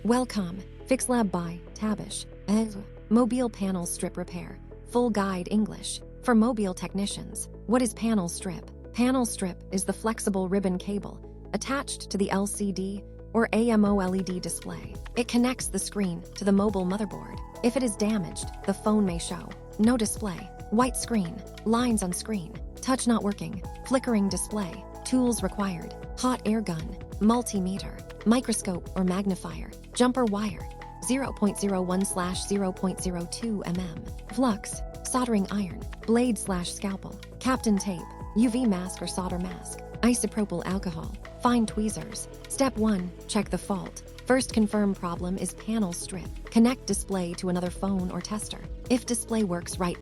Welcome. Fix Lab by Tabish. Mobile panel strip repair. Full guide English. For mobile technicians. What is panel strip? Panel strip is the flexible ribbon cable attached to the LCD or AMOLED display. It connects the screen to the mobile motherboard. If it is damaged, the phone may show no display, white screen, lines on screen, touch not working, flickering display, tools required, hot air gun, multimeter, microscope or magnifier, jumper wire, 0.01/0.02 mm, flux, soldering iron, blade/scalpel, Captain tape, UV mask or solder mask, isopropyl alcohol, fine tweezers. Step 1. Check the fault. First, confirm problem is panel strip. Connect display to another phone or tester. If display works right,